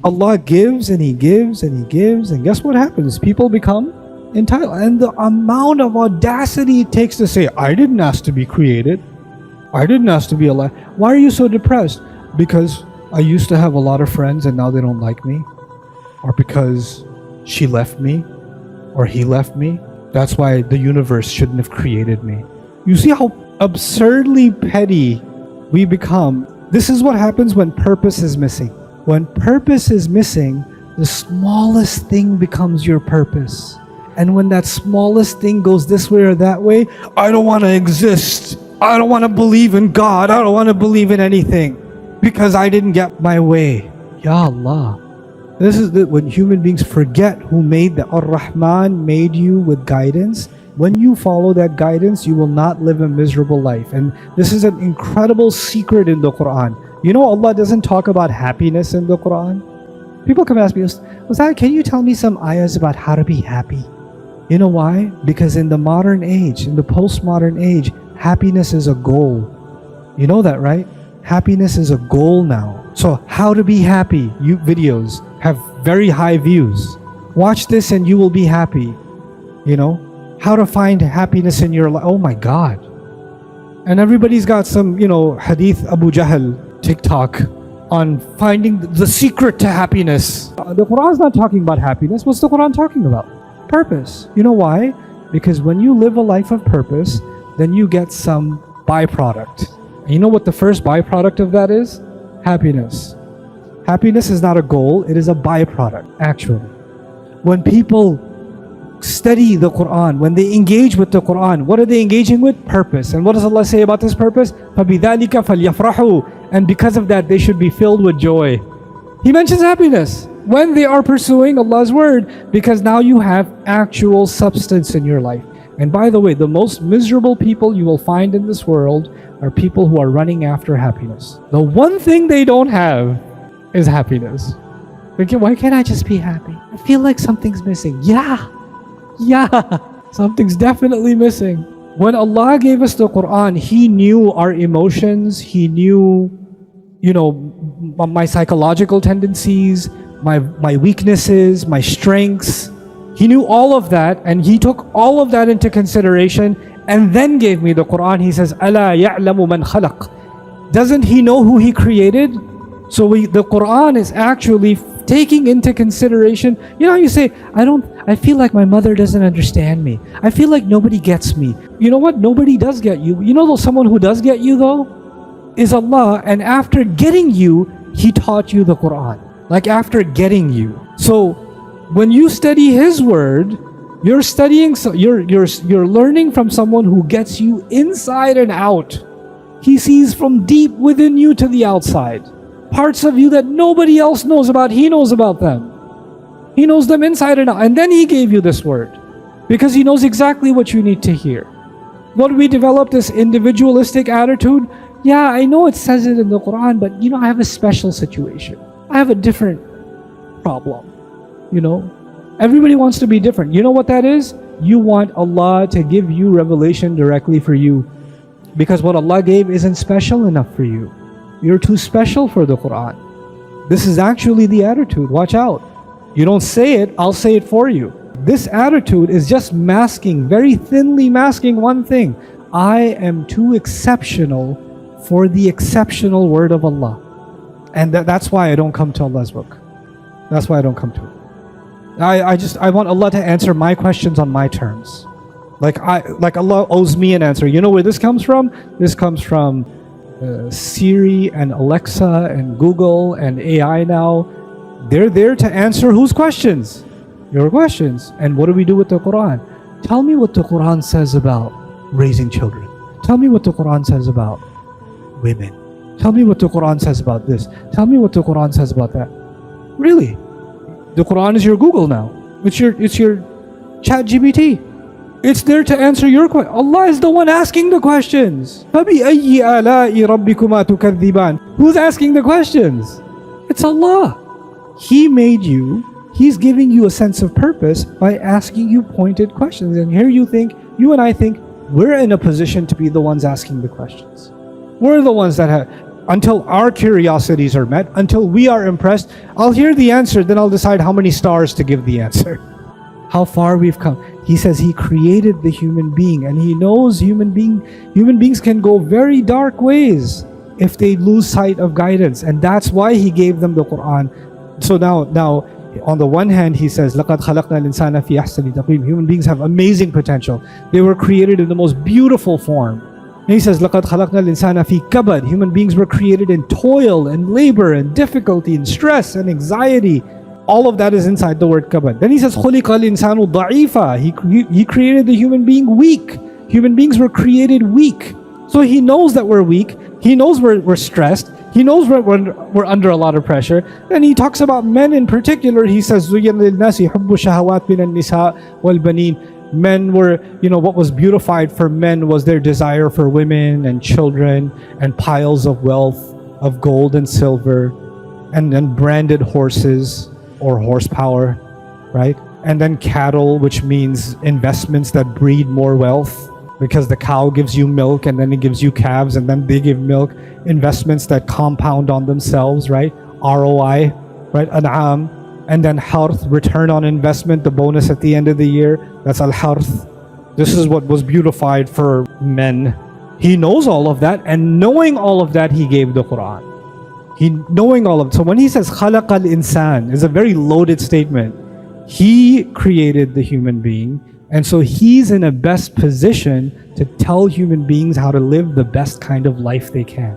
Allah gives and He gives and He gives, and guess what happens? People become entitled. And the amount of audacity it takes to say, I didn't ask to be created. I didn't ask to be alive. Why are you so depressed? Because I used to have a lot of friends and now they don't like me. Or because she left me or he left me. That's why the universe shouldn't have created me. You see how absurdly petty we become. This is what happens when purpose is missing. When purpose is missing, the smallest thing becomes your purpose. And when that smallest thing goes this way or that way, I don't want to exist. I don't want to believe in God. I don't want to believe in anything because I didn't get my way. Ya Allah. This is when human beings forget who made the Ar-Rahman made you with guidance. When you follow that guidance, you will not live a miserable life. And this is an incredible secret in the Qur'an. You know, Allah doesn't talk about happiness in the Qur'an. People come ask me, Ustad, can you tell me some ayahs about how to be happy? You know why? Because in the modern age, in the postmodern age, happiness is a goal. You know that, right? Happiness is a goal now. So how to be happy, videos have very high views. Watch this and you will be happy. You know, how to find happiness in your life. Oh my God. And everybody's got some, Hadith Abu Jahl TikTok on finding the secret to happiness. The Quran's not talking about happiness. What's the Quran talking about? Purpose. You know why? Because when you live a life of purpose, then you get some byproduct. And you know what the first byproduct of that is? Happiness. Happiness is not a goal, it is a byproduct, actually. When people study the Quran, when they engage with the Quran, what are they engaging with? Purpose. And what does Allah say about this purpose? فَبِذَلِكَ فَلْيَفْرَحُوا. And because of that, they should be filled with joy. He mentions happiness when they are pursuing Allah's word, because now you have actual substance in your life. And by the way, the most miserable people you will find in this world are people who are running after happiness. The one thing they don't have is happiness. Thinking, why can't I just be happy? I feel like something's missing. Yeah, something's definitely missing. When Allah gave us the Quran, He knew our emotions. He knew, my psychological tendencies, my weaknesses, my strengths. He knew all of that, and He took all of that into consideration and then gave me the Quran. He says, أَلَا يَعْلَمُ مَنْ خَلَقَ. Doesn't He know who He created? So the Quran is actually taking into consideration. You know, you say, I feel like my mother doesn't understand me. I feel like nobody gets me. You know what? Nobody does get you. You know, someone who does get you though is Allah. And after getting you, He taught you the Quran. Like after getting you. So when you study His word, you're studying. You're learning from someone who gets you inside and out. He sees from deep within you to the outside. Parts of you that nobody else knows about, He knows about them. He knows them inside and out. And then He gave you this word because He knows exactly what you need to hear. What we develop this individualistic attitude? Yeah, I know it says it in the Quran, but I have a special situation. I have a different problem. Everybody wants to be different. You know what that is? You want Allah to give you revelation directly for you, because what Allah gave isn't special enough for you. You're too special for the Quran. This is actually the attitude. Watch out. You don't say it, I'll say it for you. This attitude is just masking, very thinly masking one thing. I am too exceptional for the exceptional word of Allah. And that's why I don't come to Allah's book. That's why I don't come to it. I want Allah to answer my questions on my terms. Like Allah owes me an answer. You know where this comes from? This comes from Siri and Alexa and Google and AI now. They're there to answer whose questions? Your questions. And what do we do with the Quran? Tell me what the Quran says about raising children. Tell me what the Quran says about women. Tell me what the Quran says about this. Tell me what the Quran says about that. Really? The Quran is your Google now. It's your ChatGPT. It's there to answer your question. Allah is the one asking the questions. فَبِأَيِّ آلَاءِ رَبِّكُمَا تُكَذِّبَانِ. Who's asking the questions? It's Allah. He made you. He's giving you a sense of purpose by asking you pointed questions. And here you and I think, we're in a position to be the ones asking the questions. We're the ones that until our curiosities are met, until we are impressed. I'll hear the answer, then I'll decide how many stars to give the answer. How far we've come. He says He created the human being, and He knows human beings can go very dark ways if they lose sight of guidance, and that's why He gave them the Qur'an. So now on the one hand, He says, لَقَدْ خَلَقْنَا الْإِنسَانَ فِي أَحْسَنِ تَقْوِيمٍ. Human beings have amazing potential. They were created in the most beautiful form. And He says, لَقَدْ خَلَقْنَا الْإِنسَانَ فِي كَبَدٍ. Human beings were created in toil and labor and difficulty and stress and anxiety. All of that is inside the word kabad. Then He says, خُلِقَ الْإِنسَانُ ضَعِيفًا. He created the human being weak. Human beings were created weak. So He knows that we're weak. He knows we're stressed. He knows we're under a lot of pressure. And He talks about men in particular. He says, زُيِّنَ لِلنَّاسِ حُبُّ الشَّهَوَاتِ مِنَ النِّسَاءِ وَالْبَنِينَ. Men were, what was beautified for men was their desire for women and children and piles of wealth, of gold and silver, and then branded horses or horsepower, right? And then cattle, which means investments that breed more wealth, because the cow gives you milk and then it gives you calves and then they give milk. Investments that compound on themselves, right? ROI, right? An'am. And then harth, return on investment, the bonus at the end of the year. That's al-harth. This is what was beautified for men. He knows all of that, and knowing all of that, He gave the Qur'an. Knowing all of it. So when He says خَلَقَ الْإِنسَانِ, is a very loaded statement. He created the human being, and so He's in a best position to tell human beings how to live the best kind of life they can.